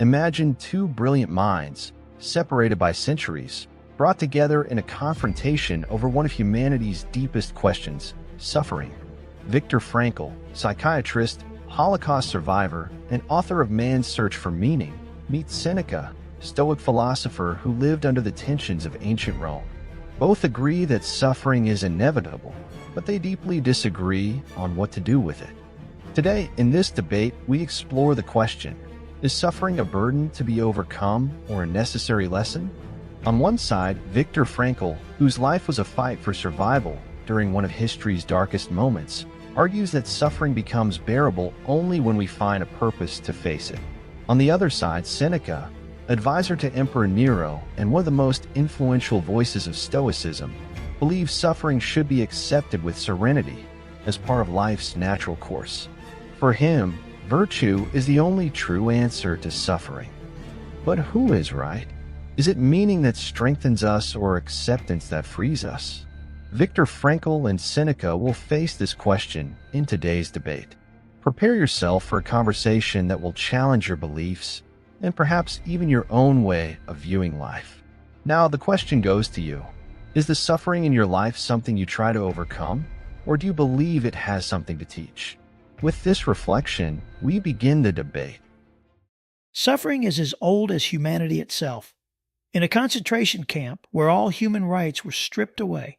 Imagine two brilliant minds, separated by centuries, brought together in a confrontation over one of humanity's deepest questions: suffering. Viktor Frankl, psychiatrist, Holocaust survivor, and author of Man's Search for Meaning, meets Seneca, Stoic philosopher who lived under the tensions of ancient Rome. Both agree that suffering is inevitable, but they deeply disagree on what to do with it. Today, in this debate, we explore the question: is suffering a burden to be overcome or a necessary lesson? On one side, Viktor Frankl, whose life was a fight for survival during one of history's darkest moments, argues that suffering becomes bearable only when we find a purpose to face it. On the other side, Seneca, advisor to Emperor Nero and one of the most influential voices of Stoicism, believes suffering should be accepted with serenity as part of life's natural course. For him, virtue is the only true answer to suffering. But who is right? Is it meaning that strengthens us or acceptance that frees us? Viktor Frankl and Seneca will face this question in today's debate. Prepare yourself for a conversation that will challenge your beliefs and perhaps even your own way of viewing life. Now, the question goes to you. Is the suffering in your life something you try to overcome, or do you believe it has something to teach? With this reflection, we begin the debate. Suffering is as old as humanity itself. In a concentration camp where all human rights were stripped away,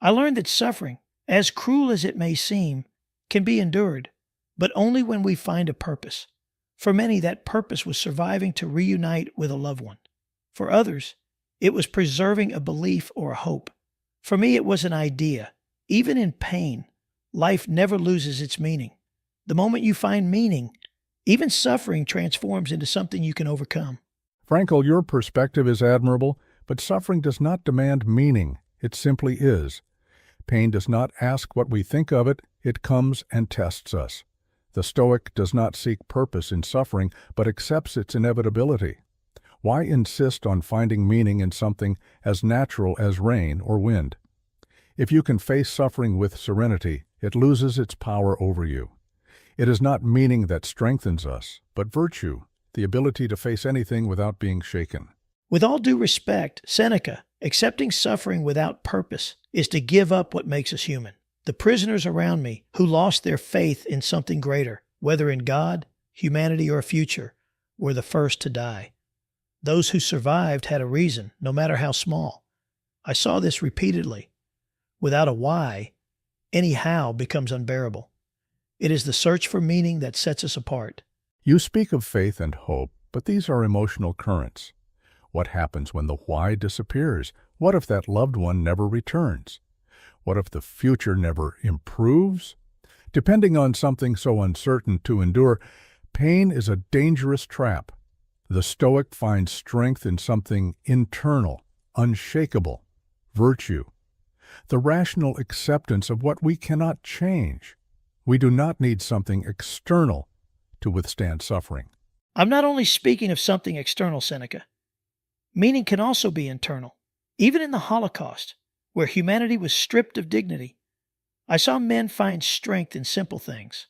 I learned that suffering, as cruel as it may seem, can be endured, but only when we find a purpose. For many, that purpose was surviving to reunite with a loved one. For others, it was preserving a belief or a hope. For me, it was an idea. Even in pain, life never loses its meaning. The moment you find meaning, even suffering transforms into something you can overcome. Frankl, your perspective is admirable, but suffering does not demand meaning. It simply is. Pain does not ask what we think of it. It comes and tests us. The Stoic does not seek purpose in suffering, but accepts its inevitability. Why insist on finding meaning in something as natural as rain or wind? If you can face suffering with serenity, it loses its power over you. It is not meaning that strengthens us, but virtue, the ability to face anything without being shaken. With all due respect, Seneca, accepting suffering without purpose is to give up what makes us human. The prisoners around me who lost their faith in something greater, whether in God, humanity, or a future, were the first to die. Those who survived had a reason, no matter how small. I saw this repeatedly. Without a why, any how becomes unbearable. It is the search for meaning that sets us apart. You speak of faith and hope, but these are emotional currents. What happens when the why disappears? What if that loved one never returns? What if the future never improves? Depending on something so uncertain to endure, pain is a dangerous trap. The Stoic finds strength in something internal, unshakable, virtue. The rational acceptance of what we cannot change. We do not need something external to withstand suffering. I'm not only speaking of something external, Seneca. Meaning can also be internal. Even in the Holocaust, where humanity was stripped of dignity, I saw men find strength in simple things.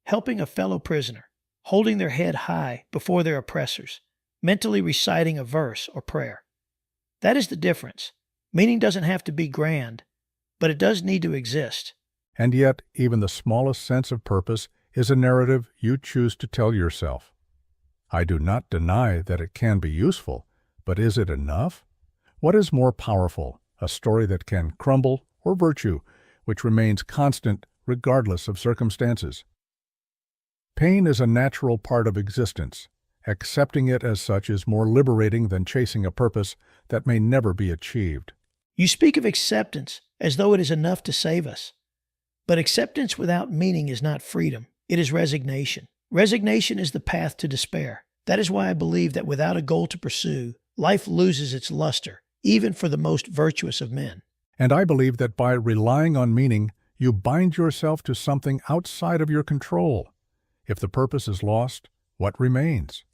Helping a fellow prisoner, holding their head high before their oppressors, mentally reciting a verse or prayer. That is the difference. Meaning doesn't have to be grand, but it does need to exist. And yet, even the smallest sense of purpose is a narrative you choose to tell yourself. I do not deny that it can be useful, but is it enough? What is more powerful, a story that can crumble, or virtue, which remains constant regardless of circumstances? Pain is a natural part of existence. Accepting it as such is more liberating than chasing a purpose that may never be achieved. You speak of acceptance as though it is enough to save us. But acceptance without meaning is not freedom. It is resignation. Resignation is the path to despair. That is why I believe that without a goal to pursue, life loses its luster, even for the most virtuous of men. And I believe that by relying on meaning, you bind yourself to something outside of your control. If the purpose is lost, what remains?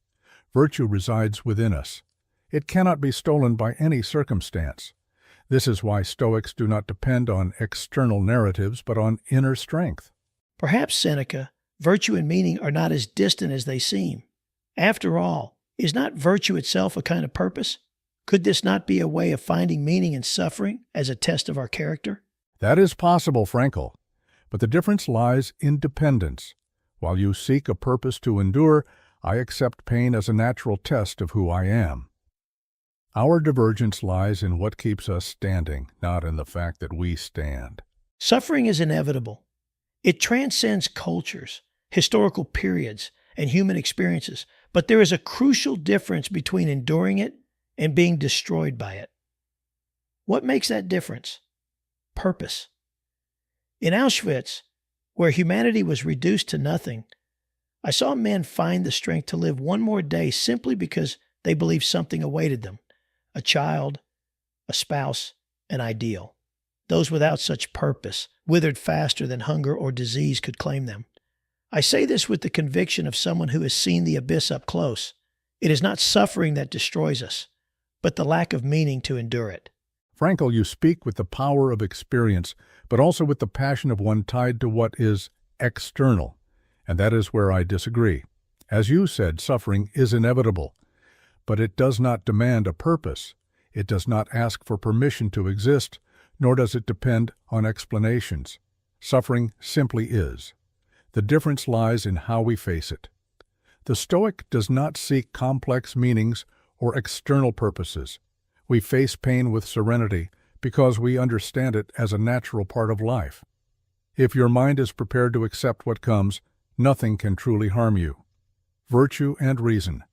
Virtue resides within us. It cannot be stolen by any circumstance. This is why Stoics do not depend on external narratives, but on inner strength. Perhaps, Seneca, virtue and meaning are not as distant as they seem. After all, is not virtue itself a kind of purpose? Could this not be a way of finding meaning in suffering as a test of our character? That is possible, Frankl. But the difference lies in dependence. While you seek a purpose to endure, I accept pain as a natural test of who I am. Our divergence lies in what keeps us standing, not in the fact that we stand. Suffering is inevitable. It transcends cultures, historical periods, and human experiences, but there is a crucial difference between enduring it and being destroyed by it. What makes that difference? Purpose. In Auschwitz, where humanity was reduced to nothing, I saw men find the strength to live one more day simply because they believed something awaited them: a child, a spouse, an ideal. Those without such purpose withered faster than hunger or disease could claim them. I say this with the conviction of someone who has seen the abyss up close. It is not suffering that destroys us, but the lack of meaning to endure it. Frankl, you speak with the power of experience, but also with the passion of one tied to what is external. And that is where I disagree. As you said, suffering is inevitable, but it does not demand a purpose. It does not ask for permission to exist, nor does it depend on explanations. Suffering simply is. The difference lies in how we face it. The Stoic does not seek complex meanings or external purposes. We face pain with serenity because we understand it as a natural part of life. If your mind is prepared to accept what comes, nothing can truly harm you. Virtue and reason,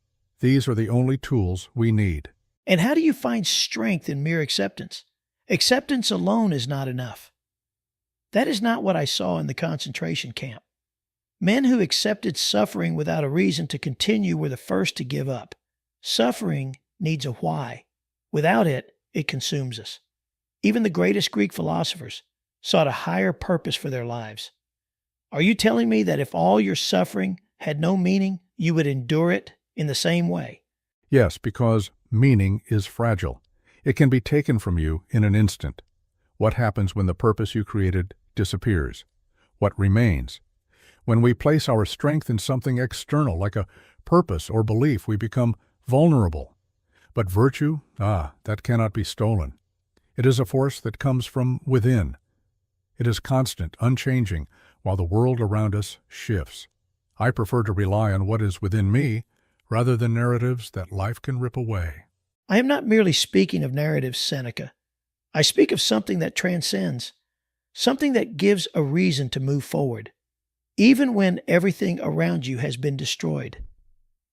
these are the only tools we need. And how do you find strength in mere acceptance? Acceptance alone is not enough. That is not what I saw in the concentration camp. Men who accepted suffering without a reason to continue were the first to give up. Suffering needs a why. Without it, it consumes us. Even the greatest Greek philosophers sought a higher purpose for their lives. Are you telling me that if all your suffering had no meaning, you would endure it in the same way? Yes, because meaning is fragile. It can be taken from you in an instant. What happens when the purpose you created disappears? What remains? When we place our strength in something external, like a purpose or belief, we become vulnerable. But virtue, that cannot be stolen. It is a force that comes from within. It is constant, unchanging, while the world around us shifts. I prefer to rely on what is within me rather than narratives that life can rip away. I am not merely speaking of narratives, Seneca. I speak of something that transcends, something that gives a reason to move forward, even when everything around you has been destroyed.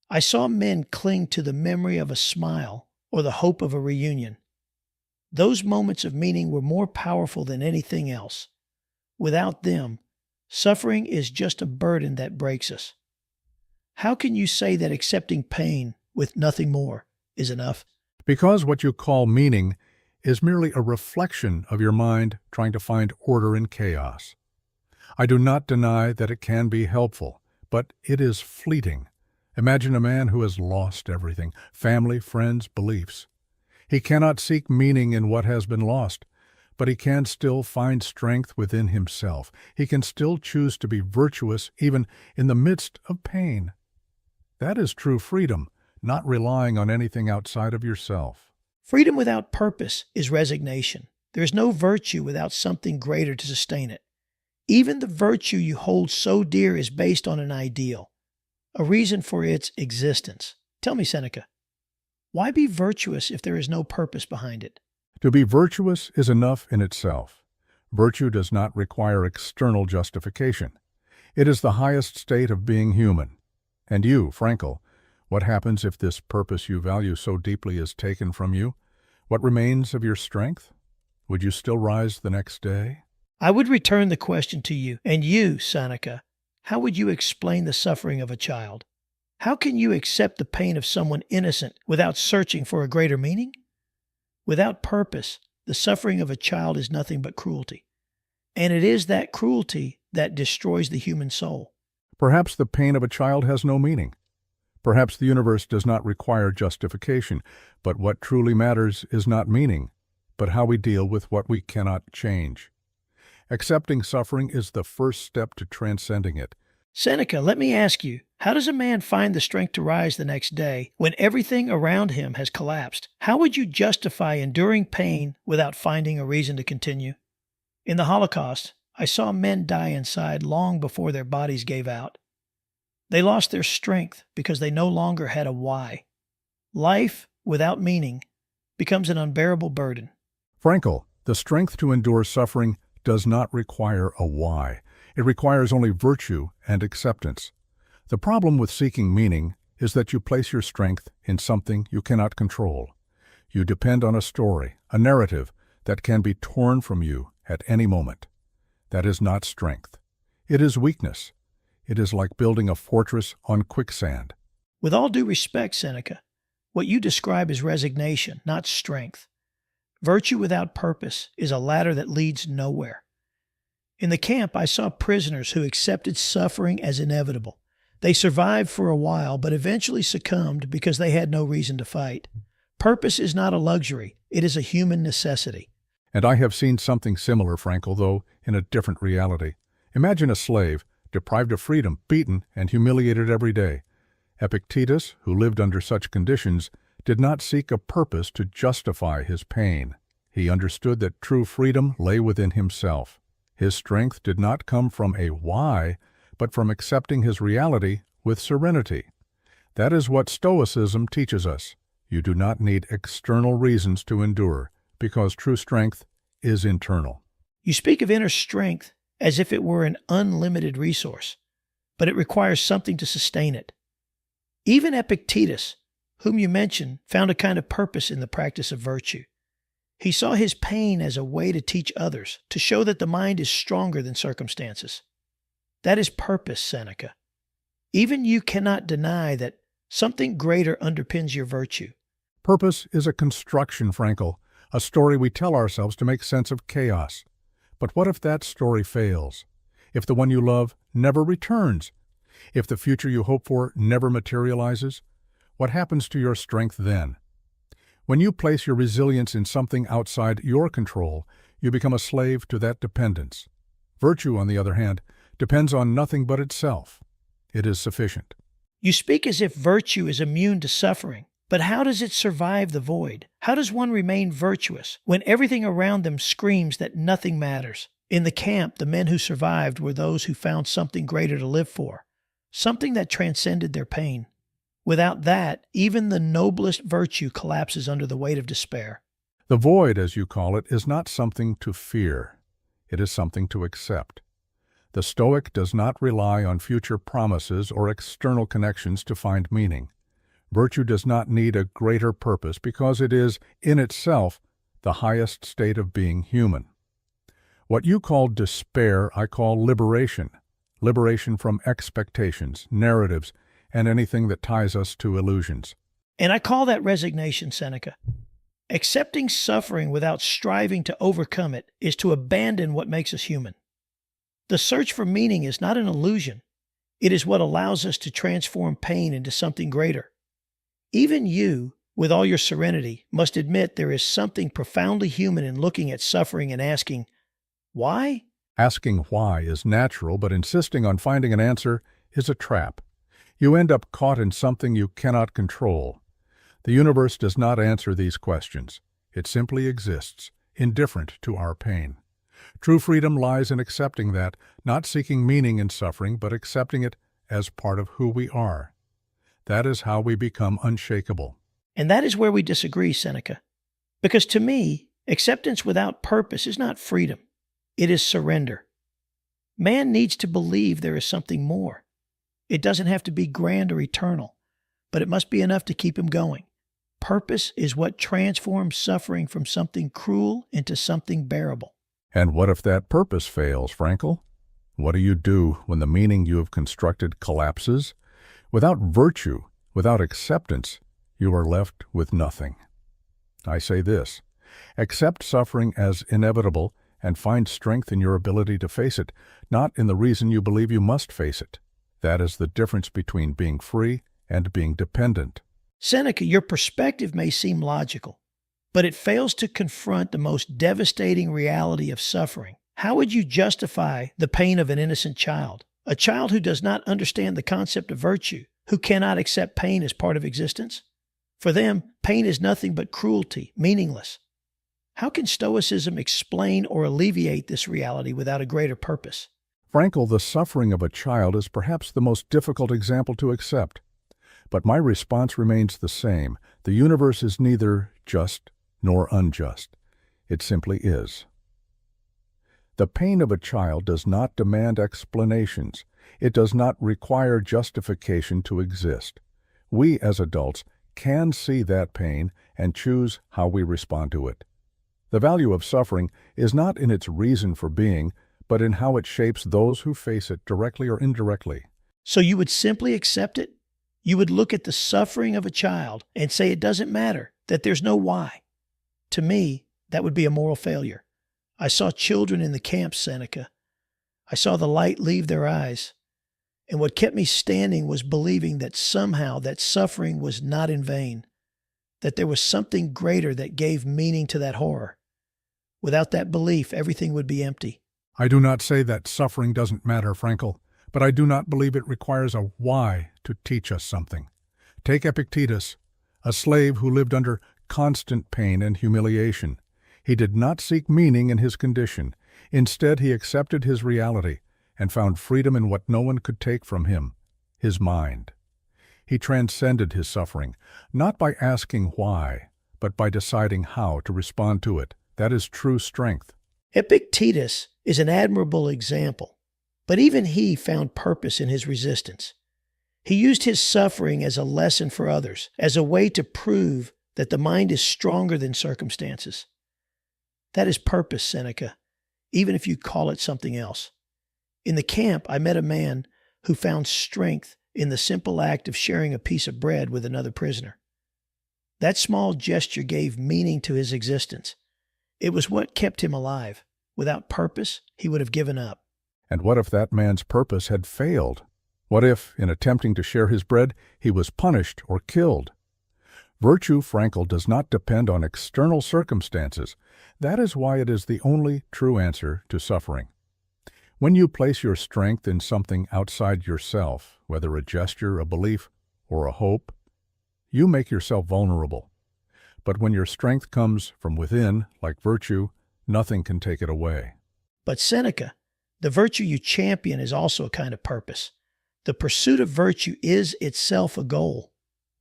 I saw men cling to the memory of a smile or the hope of a reunion. Those moments of meaning were more powerful than anything else. Without them, suffering is just a burden that breaks us. How can you say that accepting pain with nothing more is enough? Because what you call meaning is merely a reflection of your mind trying to find order in chaos. I do not deny that it can be helpful, but it is fleeting. Imagine a man who has lost everything: family, friends, beliefs. He cannot seek meaning in what has been lost, but he can still find strength within himself. He can still choose to be virtuous even in the midst of pain. That is true freedom, not relying on anything outside of yourself. Freedom without purpose is resignation. There is no virtue without something greater to sustain it. Even the virtue you hold so dear is based on an ideal, a reason for its existence. Tell me, Seneca, why be virtuous if there is no purpose behind it? To be virtuous is enough in itself. Virtue does not require external justification. It is the highest state of being human. And you, Frankl, what happens if this purpose you value so deeply is taken from you? What remains of your strength? Would you still rise the next day? I would return the question to you. And you, Seneca, how would you explain the suffering of a child? How can you accept the pain of someone innocent without searching for a greater meaning? Without purpose, the suffering of a child is nothing but cruelty. And it is that cruelty that destroys the human soul. Perhaps the pain of a child has no meaning. Perhaps the universe does not require justification, but what truly matters is not meaning, but how we deal with what we cannot change. Accepting suffering is the first step to transcending it. Seneca, let me ask you, How does a man find the strength to rise the next day when everything around him has collapsed? How would you justify enduring pain without finding a reason to continue? In the Holocaust, I saw men die inside long before their bodies gave out. They lost their strength because they no longer had a why. Life without meaning becomes an unbearable burden. Frankl, the strength to endure suffering does not require a why. It requires only virtue and acceptance. The problem with seeking meaning is that you place your strength in something you cannot control. You depend on a story, a narrative that can be torn from you at any moment. That is not strength. It is weakness. It is like building a fortress on quicksand. With all due respect, Seneca, what you describe is resignation, not strength. Virtue without purpose is a ladder that leads nowhere. In the camp, I saw prisoners who accepted suffering as inevitable. They survived for a while, but eventually succumbed because they had no reason to fight. Purpose is not a luxury. It is a human necessity. And I have seen something similar, Frankl, though in a different reality. Imagine a slave, deprived of freedom, beaten and humiliated every day. Epictetus, who lived under such conditions, did not seek a purpose to justify his pain. He understood that true freedom lay within himself. His strength did not come from a why, but from accepting his reality with serenity. That is what Stoicism teaches us. You do not need external reasons to endure, because true strength is internal. You speak of inner strength as if it were an unlimited resource, but it requires something to sustain it. Even Epictetus, whom you mentioned, found a kind of purpose in the practice of virtue. He saw his pain as a way to teach others, to show that the mind is stronger than circumstances. That is purpose, Seneca. Even you cannot deny that something greater underpins your virtue. Purpose is a construction, Frankl, a story we tell ourselves to make sense of chaos. But what if that story fails? If the one you love never returns? If the future you hope for never materializes? What happens to your strength then? When you place your resilience in something outside your control, you become a slave to that dependence. Virtue, on the other hand, depends on nothing but itself. It is sufficient. You speak as if virtue is immune to suffering, but how does it survive the void? How does one remain virtuous when everything around them screams that nothing matters? In the camp, the men who survived were those who found something greater to live for, something that transcended their pain. Without that, even the noblest virtue collapses under the weight of despair. The void, as you call it, is not something to fear. It is something to accept. The Stoic does not rely on future promises or external connections to find meaning. Virtue does not need a greater purpose because it is, in itself, the highest state of being human. What you call despair, I call liberation. Liberation from expectations, narratives, and anything that ties us to illusions. And I call that resignation, Seneca. Accepting suffering without striving to overcome it is to abandon what makes us human. The search for meaning is not an illusion. It is what allows us to transform pain into something greater. Even you, with all your serenity, must admit there is something profoundly human in looking at suffering and asking, why? Asking why is natural, but insisting on finding an answer is a trap. You end up caught in something you cannot control. The universe does not answer these questions. It simply exists, indifferent to our pain. True freedom lies in accepting that, not seeking meaning in suffering, but accepting it as part of who we are. That is how we become unshakable. And that is where we disagree, Seneca. Because to me, acceptance without purpose is not freedom. It is surrender. Man needs to believe there is something more. It doesn't have to be grand or eternal, but it must be enough to keep him going. Purpose is what transforms suffering from something cruel into something bearable. And what if that purpose fails, Frankl? What do you do when the meaning you have constructed collapses? Without virtue, without acceptance, you are left with nothing. I say this: accept suffering as inevitable and find strength in your ability to face it, not in the reason you believe you must face it. That is the difference between being free and being dependent. Seneca, your perspective may seem logical, but it fails to confront the most devastating reality of suffering. How would you justify the pain of an innocent child, A child who does not understand the concept of virtue, who cannot accept pain as part of existence? For them, pain is nothing but cruelty, meaningless. How can Stoicism explain or alleviate this reality without a greater purpose? Frankl, the suffering of a child is perhaps the most difficult example to accept. But my response remains the same. The universe is neither just nor unjust. It simply is. The pain of a child does not demand explanations. It does not require justification to exist. We, as adults, can see that pain and choose how we respond to it. The value of suffering is not in its reason for being, but in how it shapes those who face it directly or indirectly. So you would simply accept it? You would look at the suffering of a child and say it doesn't matter, that there's no why. To me, that would be a moral failure. I saw children in the camps, Seneca. I saw the light leave their eyes. And what kept me standing was believing that somehow that suffering was not in vain, that there was something greater that gave meaning to that horror. Without that belief, everything would be empty. I do not say that suffering doesn't matter, Frankl, but I do not believe it requires a why to teach us something. Take Epictetus, a slave who lived under constant pain and humiliation. He did not seek meaning in his condition. Instead, he accepted his reality and found freedom in what no one could take from him, his mind. He transcended his suffering, not by asking why, but by deciding how to respond to it. That is true strength. Epictetus is an admirable example, but even he found purpose in his resistance. He used his suffering as a lesson for others, as a way to prove that the mind is stronger than circumstances. That is purpose, Seneca, even if you call it something else. In the camp, I met a man who found strength in the simple act of sharing a piece of bread with another prisoner. That small gesture gave meaning to his existence. It was what kept him alive. Without purpose, he would have given up. And what if that man's purpose had failed? What if, in attempting to share his bread, he was punished or killed? Virtue, Frankl, does not depend on external circumstances. That is why it is the only true answer to suffering. When you place your strength in something outside yourself, whether a gesture, a belief, or a hope, you make yourself vulnerable. But when your strength comes from within, like virtue, nothing can take it away. But Seneca, the virtue you champion is also a kind of purpose. The pursuit of virtue is itself a goal,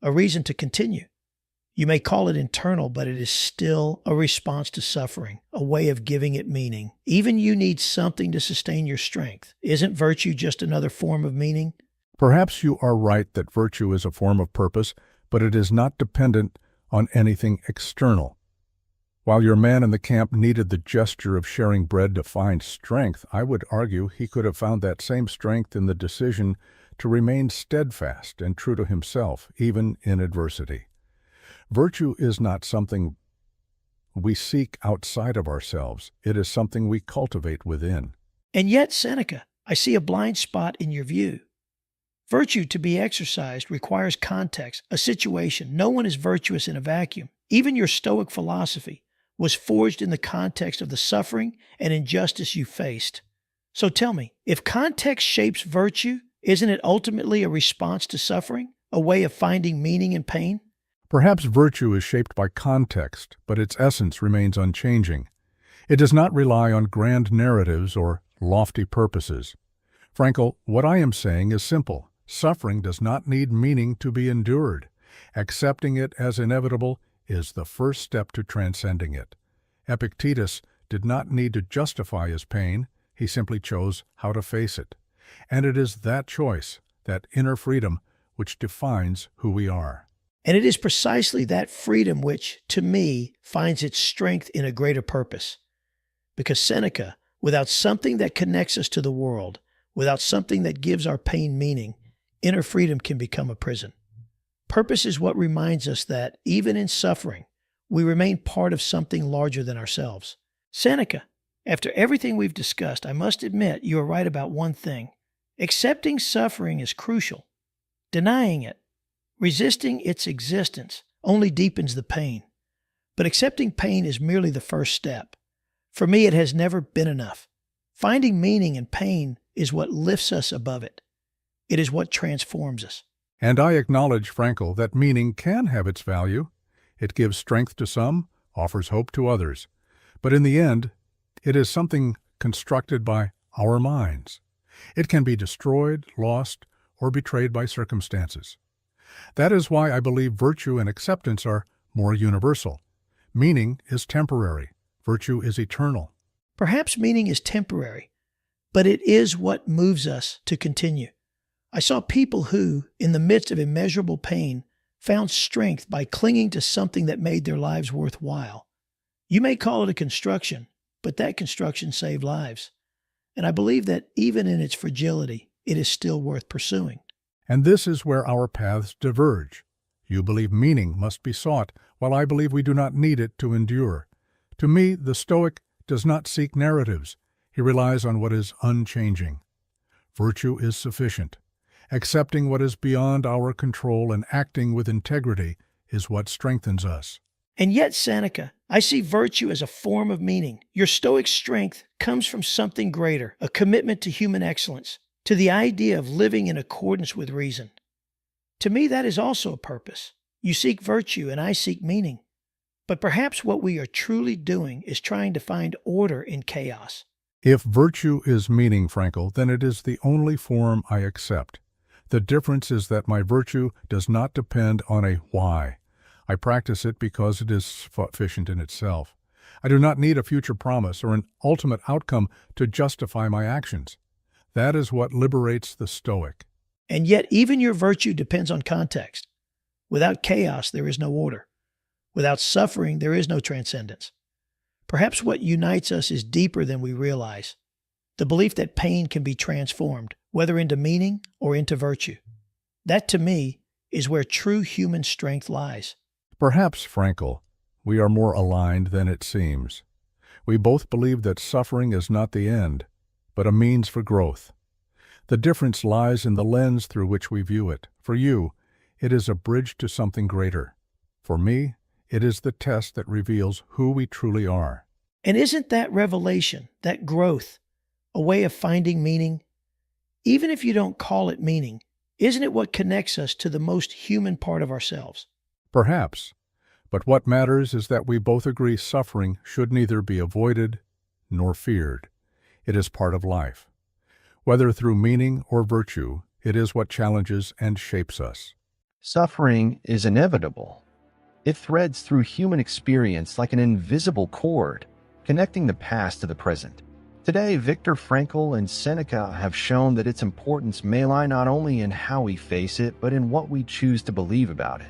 a reason to continue. You may call it internal, but it is still a response to suffering, a way of giving it meaning. Even you need something to sustain your strength. Isn't virtue just another form of meaning? Perhaps you are right that virtue is a form of purpose, but it is not dependent on anything external. While your man in the camp needed the gesture of sharing bread to find strength, I would argue he could have found that same strength in the decision to remain steadfast and true to himself, even in adversity. Virtue is not something we seek outside of ourselves. It is something we cultivate within. And yet, Seneca, I see a blind spot in your view. Virtue to be exercised requires context, a situation. No one is virtuous in a vacuum. Even your Stoic philosophy was forged in the context of the suffering and injustice you faced. So tell me, if context shapes virtue, isn't it ultimately a response to suffering, a way of finding meaning in pain? Perhaps virtue is shaped by context, but its essence remains unchanging. It does not rely on grand narratives or lofty purposes. Frankl, what I am saying is simple. Suffering does not need meaning to be endured. Accepting it as inevitable is the first step to transcending it. Epictetus did not need to justify his pain. He simply chose how to face it. And it is that choice, that inner freedom, which defines who we are. And it is precisely that freedom which, to me, finds its strength in a greater purpose. Because Seneca, without something that connects us to the world, without something that gives our pain meaning, inner freedom can become a prison. Purpose is what reminds us that, even in suffering, we remain part of something larger than ourselves. Seneca, after everything we've discussed, I must admit you are right about one thing. Accepting suffering is crucial. Denying it, resisting its existence, only deepens the pain. But accepting pain is merely the first step. For me, it has never been enough. Finding meaning in pain is what lifts us above it. It is what transforms us. And I acknowledge, Frankl, that meaning can have its value. It gives strength to some, offers hope to others. But in the end, it is something constructed by our minds. It can be destroyed, lost, or betrayed by circumstances. That is why I believe virtue and acceptance are more universal. Meaning is temporary. Virtue is eternal. Perhaps meaning is temporary, but it is what moves us to continue. I saw people who, in the midst of immeasurable pain, found strength by clinging to something that made their lives worthwhile. You may call it a construction, but that construction saved lives. And I believe that even in its fragility, it is still worth pursuing. And this is where our paths diverge. You believe meaning must be sought, while I believe we do not need it to endure. To me, the Stoic does not seek narratives. He relies on what is unchanging. Virtue is sufficient. Accepting what is beyond our control and acting with integrity is what strengthens us. And yet, Seneca, I see virtue as a form of meaning. Your Stoic strength comes from something greater, a commitment to human excellence, to the idea of living in accordance with reason. To me, that is also a purpose. You seek virtue and I seek meaning. But perhaps what we are truly doing is trying to find order in chaos. If virtue is meaning, Frankl, then it is the only form I accept. The difference is that my virtue does not depend on a why. I practice it because it is sufficient in itself. I do not need a future promise or an ultimate outcome to justify my actions. That is what liberates the Stoic. And yet even your virtue depends on context. Without chaos, there is no order. Without suffering, there is no transcendence. Perhaps what unites us is deeper than we realize. The belief that pain can be transformed, whether into meaning or into virtue. That, to me, is where true human strength lies. Perhaps, Frankl, we are more aligned than it seems. We both believe that suffering is not the end, but a means for growth. The difference lies in the lens through which we view it. For you, it is a bridge to something greater. For me, it is the test that reveals who we truly are. And isn't that revelation, that growth, a way of finding meaning? Even if you don't call it meaning, isn't it what connects us to the most human part of ourselves? Perhaps. But what matters is that we both agree suffering should neither be avoided nor feared. It is part of life. Whether through meaning or virtue, it is what challenges and shapes us. Suffering is inevitable. It threads through human experience like an invisible cord, connecting the past to the present. Today, Viktor Frankl and Seneca have shown that its importance may lie not only in how we face it, but in what we choose to believe about it.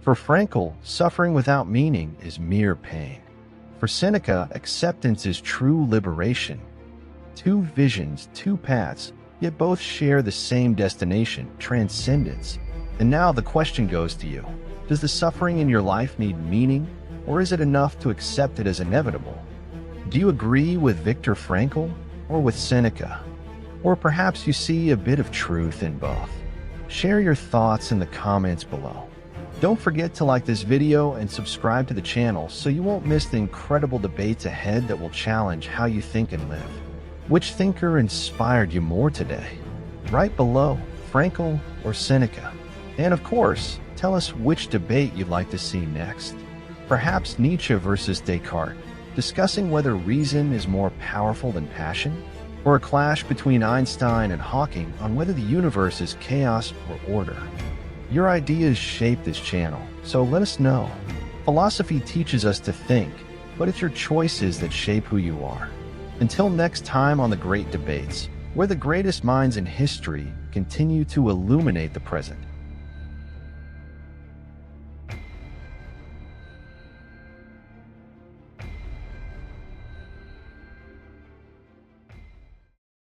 For Frankl, suffering without meaning is mere pain. For Seneca, acceptance is true liberation. Two visions, two paths, yet both share the same destination, transcendence. And now the question goes to you. Does the suffering in your life need meaning, or is it enough to accept it as inevitable? Do you agree with Viktor Frankl or with Seneca? Or perhaps you see a bit of truth in both? Share your thoughts in the comments below. Don't forget to like this video and subscribe to the channel so you won't miss the incredible debates ahead that will challenge how you think and live. Which thinker inspired you more today? Write below, Frankl or Seneca. And of course, tell us which debate you'd like to see next. Perhaps Nietzsche versus Descartes, discussing whether reason is more powerful than passion? Or a clash between Einstein and Hawking on whether the universe is chaos or order? Your ideas shape this channel, so let us know. Philosophy teaches us to think, but it's your choices that shape who you are. Until next time on The Great Debates, where the greatest minds in history continue to illuminate the present.